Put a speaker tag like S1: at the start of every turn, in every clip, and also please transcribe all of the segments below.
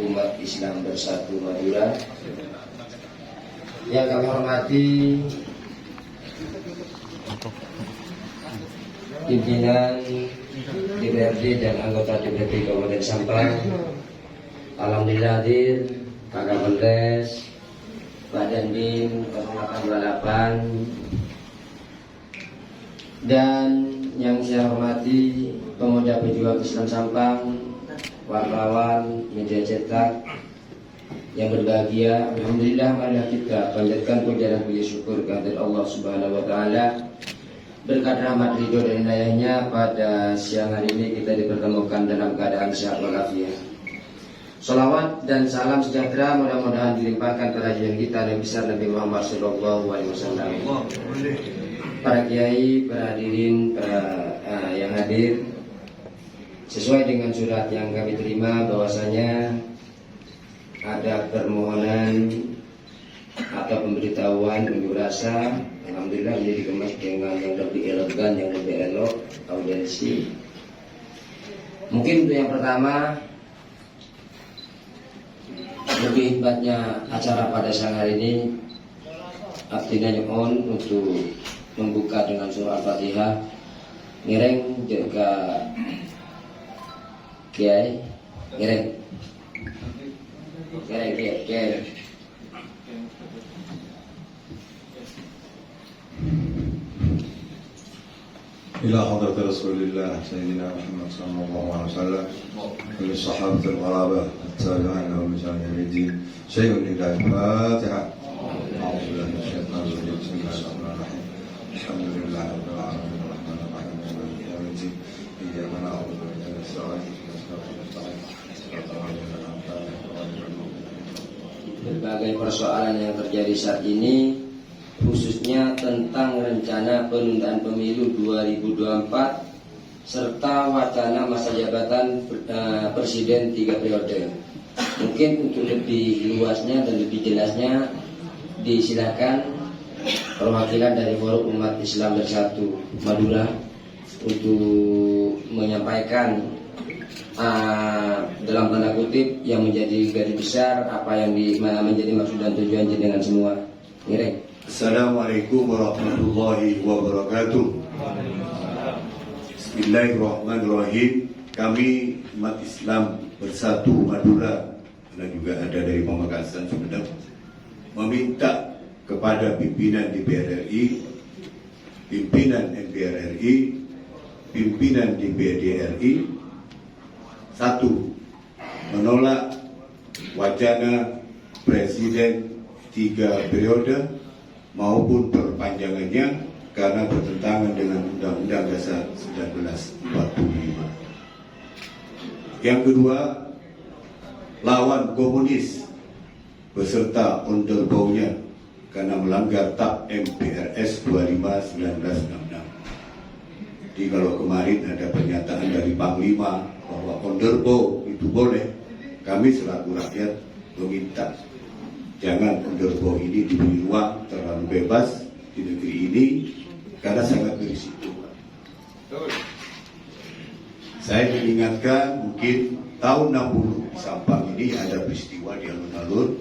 S1: umat Islam Bersatu Madura. Yang kami hormati pimpinan DPRD dan anggota DPRD Kabupaten Sampang. Alhamdulillah hadir Pak Kapolres, Pak Dandim 0828, dan yang saya hormati pemuda pejuang Islam Sampang, wartawan, media cetak yang berbahagia. Alhamdulillah, marilah kita panjatkan puja dan puji syukur kehadirat Allah Subhanahu wa taala. Berkat rahmat ridho dan inayahnya, pada siang hari ini kita dipertemukan dalam keadaan sehat walafiat. Salawat dan salam sejahtera mudah-mudahan dilimpahkan pada junjungan kita Nabi besar Nabi Muhammad SAW. Para kiai, para hadirin, yang hadir, sesuai dengan surat yang kami terima bahwasanya ada permohonan atau pemberitahuan unjuk rasa. Alhamdulillah ini dikemas dengan yang lebih elegan, yang lebih elok, audiensi. Mungkin untuk yang pertama, lebih hebatnya acara pada siang hari ini, artinya nyon untuk membuka dengan surah Al-Fatihah. Ngereng juga kiai, ngereng kiai.
S2: إلى حضرة رسول الله سيدنا محمد صلى الله عليه وسلم وللصحابة الغرابة التابعين لهم بإحسان إلى يوم الدين. شيء لله. الفاتحة. أعوذ بالله من الشيطان الرجيم. بسم الله الرحمن الرحيم. الحمد لله رب العالمين الرحمن الرحيم مالك يوم الدين. إياك نعبد وإياك نستعين اهدنا الصراط المستقيم صراط الذين أنعمت عليهم غير المغضوب عليهم.
S1: Berbagai persoalan yang terjadi saat ini, khususnya tentang rencana penundaan pemilu 2024 serta wacana masa jabatan presiden 3 periode. Mungkin untuk lebih luasnya dan lebih jelasnya disilakan perwakilan dari Forum Umat Islam Bersatu Madura untuk menyampaikan dalam tanda kutip yang menjadi garis besar apa yang menjadi maksud dan tujuan jenengan semua. Ngereng.
S2: Assalamualaikum warahmatullahi wabarakatuh. Bismillahirrahmanirrahim. Kami umat Islam Bersatu Madura dan juga ada dari Pamekasan Sumedang meminta kepada pimpinan DPR RI, pimpinan MPR RI, pimpinan DPRD RI, satu, menolak wacana presiden 3 periode maupun perpanjangannya karena bertentangan dengan Undang-Undang Dasar 1945. Yang kedua, lawan komunis beserta onderbaunya karena melanggar TAP MPRS 25/1966. Jadi kalau kemarin ada pernyataan dari Panglima bahwa onderbau itu boleh, kami selaku rakyat meminta jangan underbau ini diberi ruang terlalu bebas di negeri ini karena sangat berisiko. Saya mengingatkan mungkin tahun 60 di Sampang ini ada peristiwa di alun-alun.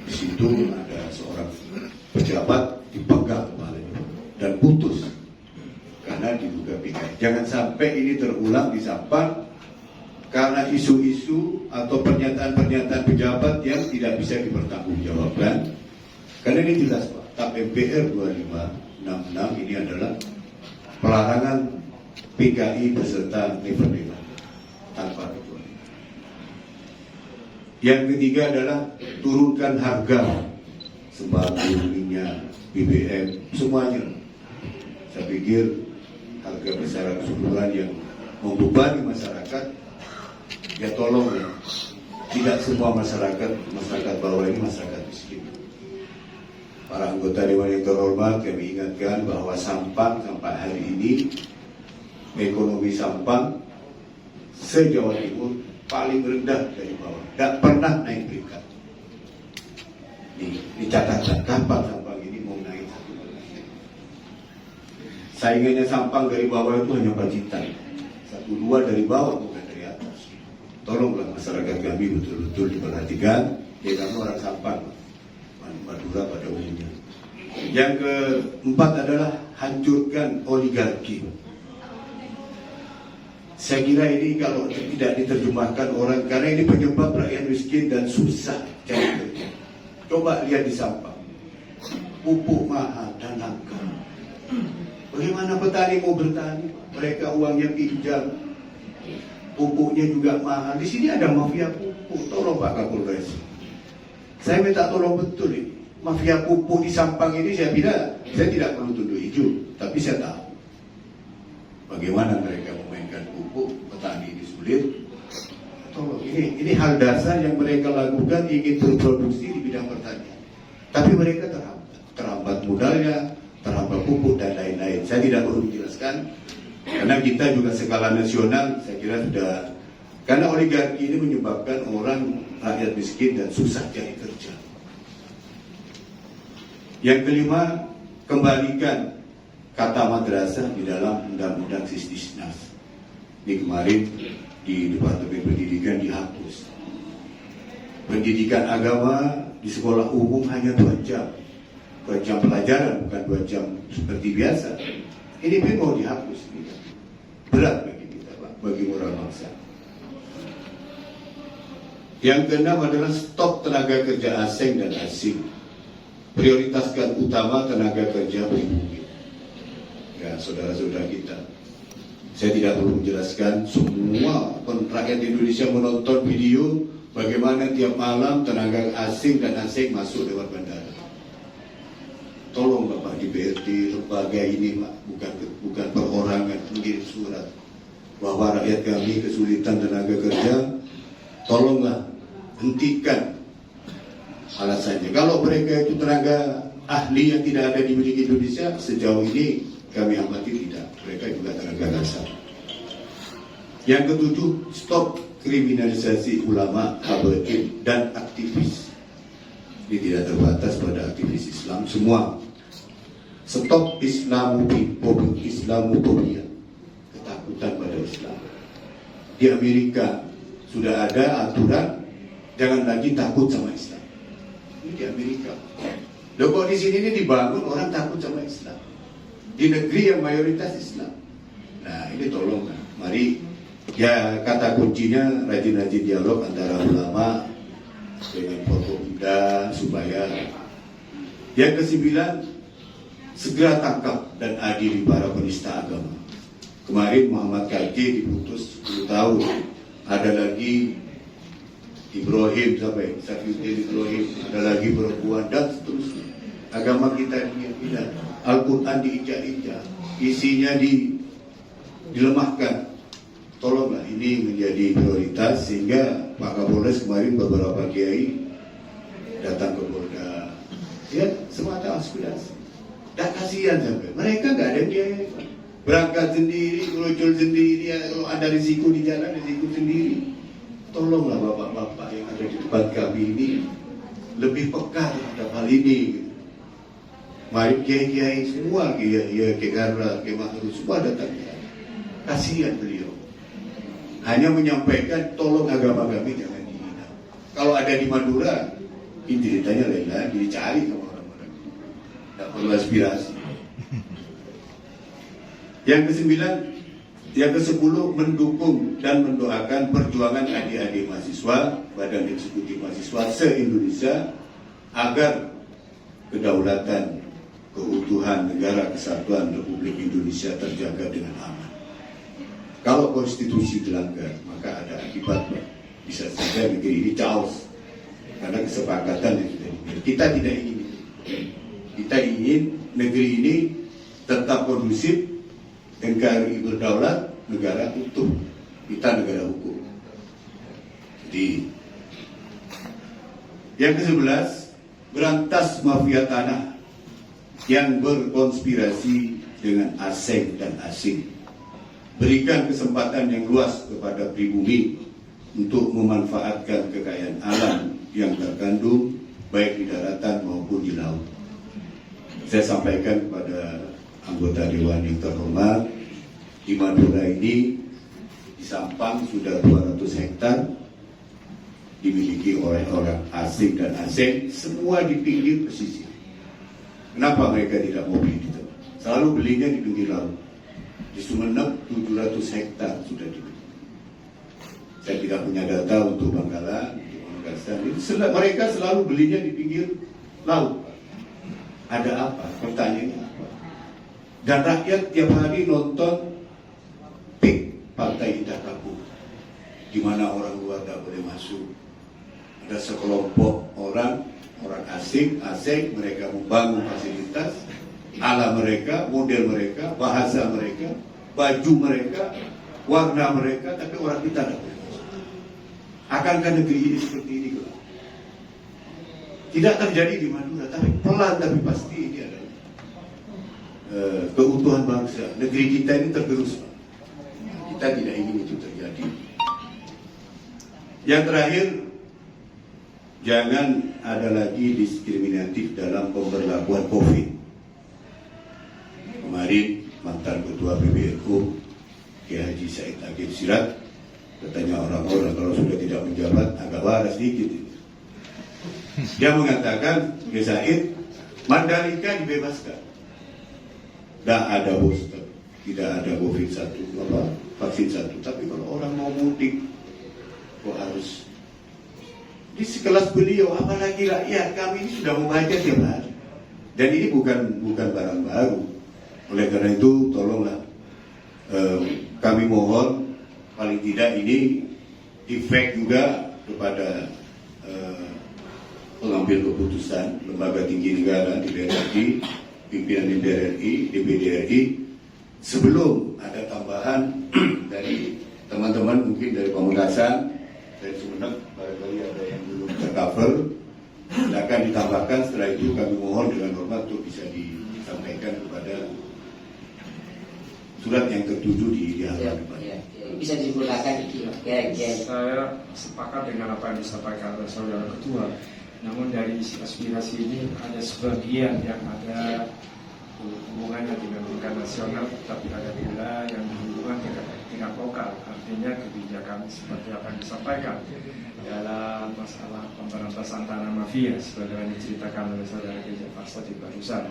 S2: Di situ ada seorang pejabat dipegang kepalanya dan putus karena diduga PKI. Jangan sampai ini terulang di Sampang karena isu-isu atau pernyataan-pernyataan pejabat yang tidak bisa dipertanggungjawabkan. Karena ini jelas Pak, TAP MPR 2566 ini adalah pelarangan PKI beserta never tanpa kecuali. Yang ketiga adalah turunkan harga sembako, minyak, BBM, semuanya. Saya pikir harga besaran keseluruhan yang membebani masyarakat, ya tolong ya, tidak semua masyarakat bawah ini masyarakat miskin. Para anggota Dewan yang terhormat, kami ingatkan bahwa Sampang sampai hari ini ekonomi Sampang se-Jawa Timur paling rendah dari bawah, tidak pernah naik peringkat. Dicatatkan kapan Sampang ini mau naik satu peringkat. Saingannya Sampang dari bawah itu hanya Pacitan, 1-2 dari bawah bukan dari atas. tolonglah masyarakat kami betul-betul diperhatikan. Ya kami orang Sampang, Madura pada umumnya. Yang keempat adalah hancurkan oligarki. Saya kira ini kalau tidak diterjemahkan orang, karena ini penyebab rakyat miskin dan susah cari kerja. Coba lihat di Sampang, pupuk mahal dan langka. Bagaimana petani mau bertani? Mereka uangnya pinjam, pupuknya juga mahal. Di sini ada mafia pupuk. Tolong Pak Kapolres, saya minta tolong betul ini. Mafia pupuk di Sampang ini saya tidak perlu tunduk hijau, tapi saya tahu bagaimana mereka memainkan pupuk, petani ini sulit. Tolong, ini hal dasar yang mereka lakukan, ingin berproduksi di bidang pertanian, tapi mereka terhambat modalnya, terhambat pupuk dan lain-lain. Saya tidak perlu menjelaskan, karena kita juga skala nasional, saya kira sudah, karena oligarki ini menyebabkan orang rakyat miskin dan susah cari kerja. Yang kelima, kembalikan kata madrasah di dalam undang-undang Sisdiknas. Ini kemarin di Departemen Pendidikan dihapus. Pendidikan agama di sekolah umum hanya 2 jam. 2 jam pelajaran, bukan 2 jam seperti biasa. Ini pun mau dihapus. Berat bagi kita, Pak, bagi moral bangsa. Yang keenam adalah stop tenaga kerja asing dan asing. Prioritaskan utama tenaga kerja pribumi. Ya, saudara-saudara kita, saya tidak perlu menjelaskan, semua rakyat Indonesia menonton video bagaimana tiap malam tenaga asing dan asing masuk lewat bandara. Tolong Bapak di BRT, lembaga ini Pak, bukan perorangan, mengirim surat bahwa rakyat kami kesulitan tenaga kerja, tolonglah hentikan alasannya. Kalau mereka itu tenaga ahli yang tidak ada dimiliki Indonesia, sejauh ini kami amati tidak. Mereka juga tenaga kasar. Yang ketujuh, stop kriminalisasi ulama, habaib dan aktivis. Ini tidak terbatas pada aktivis Islam, semua. Stop Islamofobia, ketakutan pada Islam. Di Amerika sudah ada aturan jangan lagi takut sama Islam. Di Amerika. Loh kok di sini ini dibangun orang takut sama Islam di negeri yang mayoritas Islam. Nah ini tolong, mari ya, kata kuncinya rajin-rajin dialog antara ulama dengan Forkopimda supaya. Yang kesembilan, segera tangkap dan adili para penista agama. Kemarin Muhammad Kaki diputus 10 tahun, ada lagi Ibrahim sampai Safiuddin Ibrahim, ada lagi perempuan dan seterusnya. Agama kita diinjak, Al-Quran diinjak-injak, isinya dilemahkan. Tolonglah ini menjadi prioritas, sehingga Pak Kapolres kemarin beberapa kiai datang ke Polda, ya semata aspirasi. Dan kasihan sampai mereka nggak ada biaya, berangkat sendiri, muncul sendiri, ya, kalau ada risiko di jalan, risiko sendiri. Tolonglah bapak-bapak yang ada di depan kami ini lebih peka terhadap hal ini. Mari kiai-kiai semua, kiai Garra, kiai Mahruz, semua datang. Kasihan beliau. Hanya menyampaikan tolong agama kami jangan dihina. Kalau ada di Madura, ini ceritanya lain lagi, dicari sama orang-orang. Tidak perlu aspirasi. Yang kesembilan, yang ke-10, mendukung dan mendoakan perjuangan adik-adik mahasiswa, Badan Eksekutif Mahasiswa se-Indonesia agar kedaulatan, keutuhan negara kesatuan Republik Indonesia terjaga dengan aman. Kalau konstitusi dilanggar, maka ada akibat. Bisa saja negeri ini chaos karena kesepakatan yang sudah dimiliki. Kita tidak ingin. Kita ingin negeri ini tetap kondusif, NKRI berdaulat, negara utuh, kita negara hukum. Jadi, yang ke-11, berantas mafia tanah yang berkonspirasi dengan asing dan asing. Berikan kesempatan yang luas kepada pribumi untuk memanfaatkan kekayaan alam yang terkandung baik di daratan maupun di laut. Saya sampaikan kepada anggota Dewan yang terhormat, di Madura ini, di Sampang sudah 200 hektar dimiliki oleh orang asing dan asing, semua di pinggir pesisir. Kenapa mereka tidak mau beli di tempat? Selalu belinya di pinggir laut. Di Sumeneb 700 hektar sudah dibeli. Saya tidak punya data untuk Bangkalan, untuk Pamekasan. Mereka selalu belinya di pinggir laut. Ada apa? Pertanyaannya apa? Dan rakyat tiap hari nonton PIK, Pantai Indah Kapuk, di mana orang luar tidak boleh masuk. Ada sekelompok orang asing, mereka membangun fasilitas ala mereka, model mereka, bahasa mereka, baju mereka, warna mereka, tapi orang kita tidak boleh masuk. Akankah negeri ini seperti ini? Tidak terjadi di Madura, tapi pelan tapi pasti ini adalah keutuhan bangsa. Negeri kita ini tergerus. Kita tidak ingin itu terjadi. Yang terakhir, jangan ada lagi diskriminatif dalam pemberlakuan COVID. Kemarin mantan Ketua PBNU Kiai Haji Said Agil Siraj katanya orang-orang kalau sudah tidak menjabat agak waras sedikit. Dia mengatakan, Kiai Said, Mandalika dibebaskan. Tidak ada booster, tidak ada COVID vaksin satu. Tapi kalau orang mau mudik, kok harus di sekelas beliau, apalagi rakyat kami ini sudah membaca tiap hari. Dan ini bukan barang baru. Oleh karena itu, tolonglah kami mohon paling tidak ini efek juga kepada pengambil keputusan lembaga tinggi negara, DPR RI, pimpinan DPR RI, DPD RI, sebelum ada tambahan dari teman-teman mungkin dari Pamekasan, dari Sumeneb, barangkali ada yang belum tercover, silakan ditambahkan. Setelah itu kami mohon dengan hormat untuk bisa disampaikan kepada surat yang tertuju di halaman depan.
S1: Bisa digunakan
S3: Saya sepakat dengan apa yang disampaikan oleh saudara ketua. Namun dari isi aspirasi ini ada sebagian yang ada hubungannya dengan tingkat nasional, tapi ada pula yang berhubungan dengan tingkat lokal. Artinya kebijakan seperti apa yang disampaikan dalam masalah pemberantasan tanah mafia, sebagaimana diceritakan oleh saudara Kiai Jafar di barusan.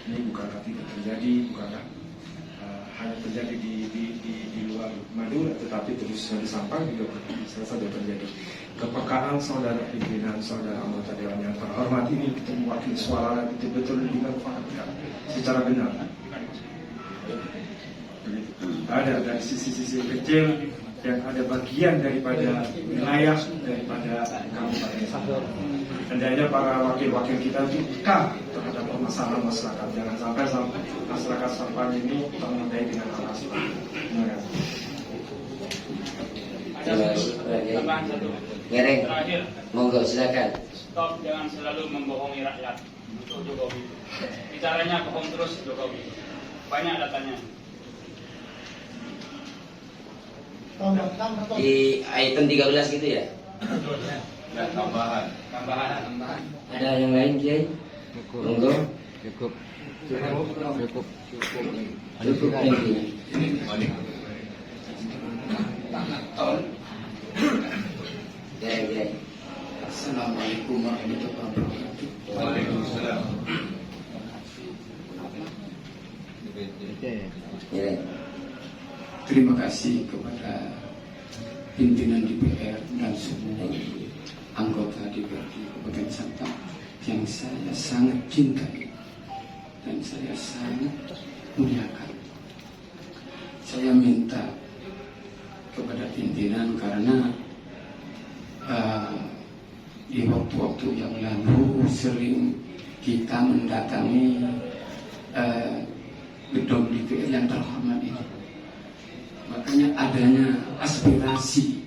S3: Ini bukankah tidak terjadi, bukankah hanya terjadi di luar Madura, tetapi terus di Sampang juga bisa saja terjadi. Kepekaan saudara pimpinan, saudara anggota dewan yang terhormat ini kita mewakili suara betul-betul dimanfaatkan secara benar. Ada dari sisi-sisi kecil yang ada bagian daripada wilayah daripada kabupaten Sampang. Hendaknya para wakil-wakil kita itu peka terhadap permasalahan masyarakat. Jangan sampai masyarakat Sampang ini termodai dengan alasan.
S4: Tambahan satu.
S1: Ngereng,
S4: Terakhir,
S1: monggo silakan.
S4: stop, jangan selalu membohongi rakyat untuk Jokowi. Bicaranya bohong terus Jokowi. Banyak datanya.
S1: Di item 13 gitu ya?
S2: Nah, tambahan.
S1: Ada yang lain, Kiai? Monggo.
S5: Cukup.
S1: Cukup intinya. Kiai.
S6: Assalamualaikum warahmatullahi wabarakatuh.
S2: Waalaikumsalam.
S1: Kiai.
S6: Terima kasih kepada pimpinan DPR dan semua anggota DPR di Kabupaten Sampang yang saya sangat cintai dan saya sangat muliakan. Saya minta kepada pimpinan karena di waktu-waktu yang lalu sering kita mendatangi gedung DPR yang terhormat ini. Makanya adanya aspirasi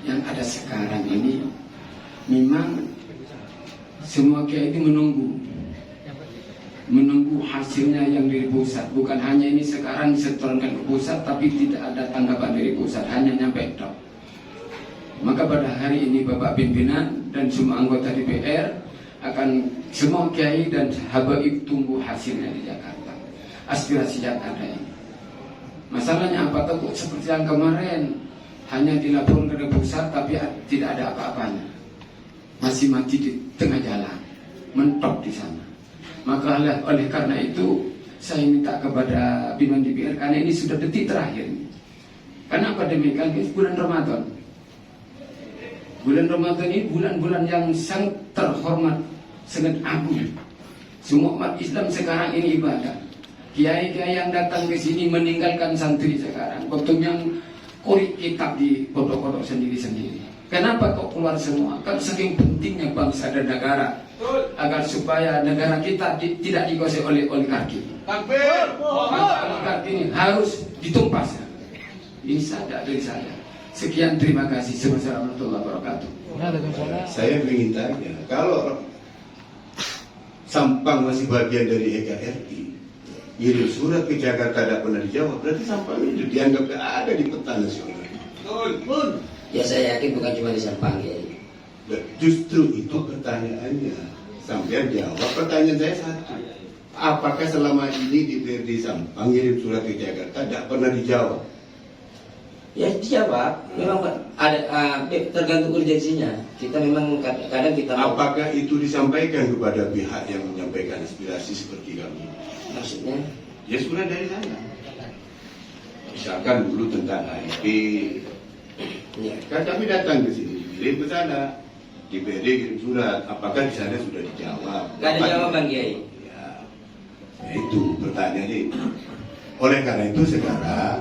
S6: yang ada sekarang ini memang semua kiai itu menunggu hasilnya yang dari pusat. Bukan hanya ini sekarang disetorkan ke pusat, tapi tidak ada tanggapan dari pusat, hanya nyampe tok. Maka pada hari ini Bapak pimpinan dan semua anggota DPR akan semua kiai dan habaib tunggu hasilnya di Jakarta. Aspirasi yang ada ini. Masalahnya apa tuh seperti yang kemarin hanya dilaporkan ke pusat tapi tidak ada apa-apanya, masih mati di tengah jalan, mentok di sana. Maka oleh karena itu saya minta kepada pimpinan DPR, karena ini sudah detik terakhir. Kenapa demikian? Bulan Ramadan. Bulan Ramadan ini bulan-bulan yang sangat terhormat, sangat agung. Semua umat Islam sekarang ini ibadah. Kiai-kiai yang datang ke sini meninggalkan santri sekarang. Waktu yang korek kitab di kodok-kodok sendiri-sendiri. Kenapa kok keluar semua? Kan saking pentingnya bangsa dan negara, agar supaya negara kita tidak dikuasai oleh oligarki. Oligarki ini harus ditumpas. Ini saja dari saya. Sekian, terima kasih. Assalamualaikum warahmatullahi wabarakatuh.
S2: Saya ingin tanya, kalau Sampang masih bagian dari EKRI, ngirim surat ke Jakarta tidak pernah dijawab, berarti Sampang itu dianggap tidak ada di peta nasional.
S1: Ya saya yakin bukan cuma di Sampang ya.
S2: Justru itu pertanyaannya. Sampai jawab pertanyaan saya satu. Apakah selama ini di DPRD Sampang ngirim surat ke Jakarta tidak pernah dijawab?
S1: Ya dijawab, memang ada tergantung urgensinya. Kita memang kadang kita
S2: Apakah itu disampaikan kepada pihak yang menyampaikan aspirasi seperti kami?
S1: maksudnya
S2: Ya surat dari sana. Misalkan dulu tentang HIP,
S1: ya.
S2: kan kami datang ke sini, kirim ke sana, DPRD kirim surat. Apakah di sana sudah dijawab?
S1: Nggak ada jawaban Kiai.
S2: Ya, itu pertanyaannya itu. Oleh karena itu sekarang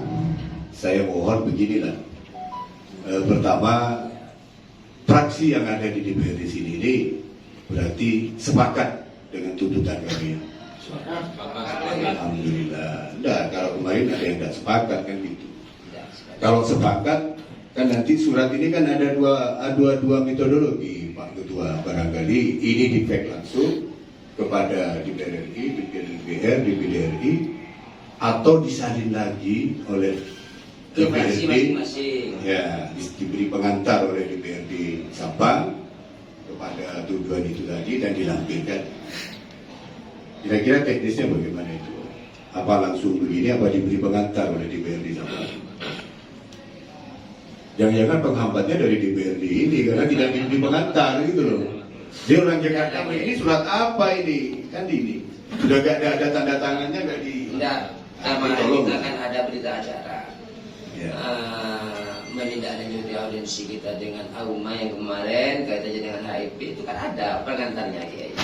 S2: saya mohon beginilah. Pertama, fraksi yang ada di DPRD sini ini berarti sepakat dengan tuntutan kami. Alhamdulillah. Nah, kalau kemarin ada yang tidak sepakat kan gitu. Kalau sepakat kan nanti surat ini kan ada dua metodologi Pak Ketua. Barangkali ini di-fax langsung kepada DPR RI, DPR, DPD RI, atau disalin lagi oleh
S1: Ke fraksi
S2: DPRD,
S1: masing-masing.
S2: ya diberi pengantar oleh DPRD Sabang kepada tujuan itu tadi dan dilampirkan. Kira-kira teknisnya bagaimana itu? Apa langsung begini, apa diberi pengantar oleh DPRD Sabang? Jangan-jangan penghambatnya dari DPRD ini karena tidak diberi pengantar gitu loh. Dia orang Jakarta, ini surat apa ini? Kan ini sudah gak ada tanda tangannya, gak di.
S1: Tidak, sama kita kan ada berita acara.
S2: Ya.
S1: Menindaklanjuti audiensi kita dengan AUMA yang kemarin kaitannya dengan HIP itu kan ada pengantarnya Kiai.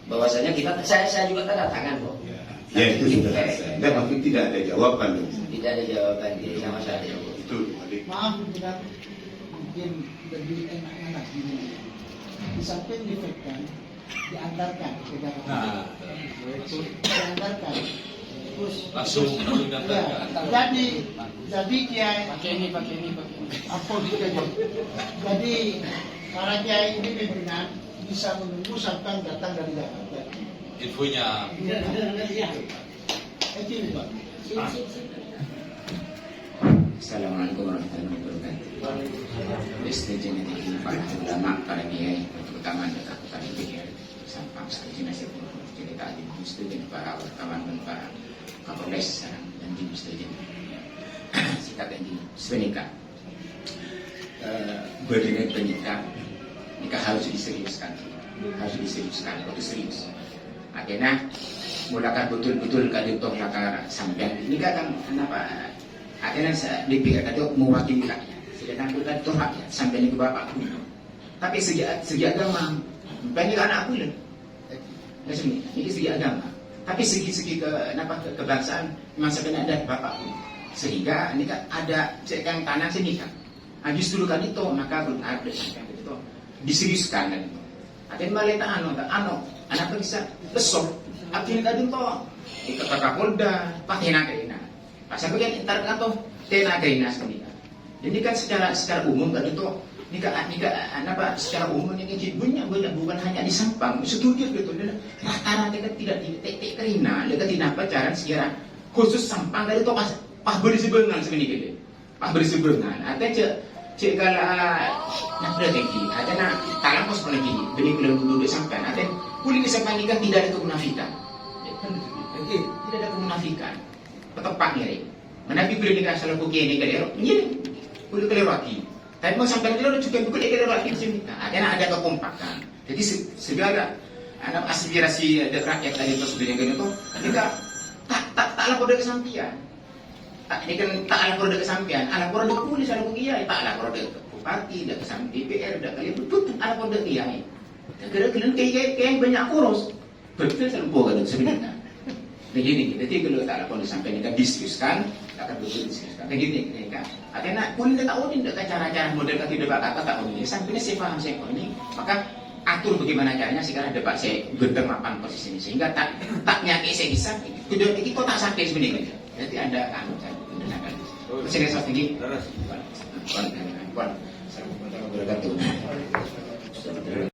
S1: Bahwasanya saya juga tanda tangan kok.
S2: Ya itu sudah selesai. Tidak, maksud tidak ada jawaban dong.
S1: Tidak ada jawaban Kiai sama saya.
S2: Itu adik.
S5: Maaf tidak mungkin lebih enak gini. Di samping difekkan, diantarkan ke Jakarta. Diantarkan. Terus
S7: Langsung
S5: ya, jadi kiai
S4: Pakai ini.
S5: apa gitu aja. Jadi para kiai ini pimpinan bisa menunggu sampai datang dari Jakarta.
S7: infonya.
S6: Assalamualaikum warahmatullahi wabarakatuh. Setuju dengan para ulama, para kiai, terutama kepada DPR Sampang, setuju nasib jadi tadi setuju dengan para wartawan dan para kapolres dan tim setuju sikap yang sebenarnya berdiri penikah nikah harus diseriuskan, itu serius. Akhirnya mulakan betul-betul kadang toh lakar sampai nikah kan kenapa? Akhirnya DPR tadi mewakili rakyat, sedangkan kita itu rakyat sampai ini ke bapak. Tapi segi agama, banyak anakku lah. Ini segi agama. Tapi segi kebangsaan memang sebenarnya ada bapak. Sehingga ini kan ada cekan kanan sini kan. Justru kan itu maka belum ada sampai itu diseriuskan kan itu. Akhirnya maleta anak bisa besok. Akhirnya kadang toh itu Kapolda, Pak Henakaina. Pasal bagian entar kan toh Henakaina sendiri. Jadi kan secara umum kan itu nikah secara umum ini ibunya bukan hanya di Sampang, setuju gitu. Rata-rata tidak terina, tidak pacaran sekarang khusus Sampang dari itu pas berseberangan sebenarnya gitu. Pas berseberangan, ada cek kala nak berarti ada nak tangan pos pernah gini, beri kuliah dulu Sampang, ada kuliah di Sampang nikah tidak ada kemunafikan, tidak ada kemunafikan, ketepaknya ini. Menabi kuliah nikah salah buki ini kali ini
S7: udah kelewati. Tapi mau sampai dulu juga bukan kelewati di sini. Nah, karena ada kekompakan. Jadi segala anak aspirasi rakyat tadi itu sebenarnya itu kita tak lapor dari kesampian. Ini kan tak lapor dari kesampian. Lapor dari polis, lapor kiai, tak lapor dari bupati, dari kesampian DPR, dari kalian betul lapor dari kiai. Kira-kira kayak banyak kurus. Betul selalu kan sebenarnya. Begini, jadi kalau tak lapor sampai kita diskusikan, akan betul diskusikan. Begini, kan. Artinya pun kita tahu tidak cara-cara model kaki debat kata tak ini. Sampai saya paham saya ini, maka atur bagaimana caranya sekarang debat saya bertemapan posisi ini sehingga tak nyaki saya bisa. Kedua ini kok tak sakit sebenarnya. Jadi ada anu saya gunakan. Saya tinggi. Saya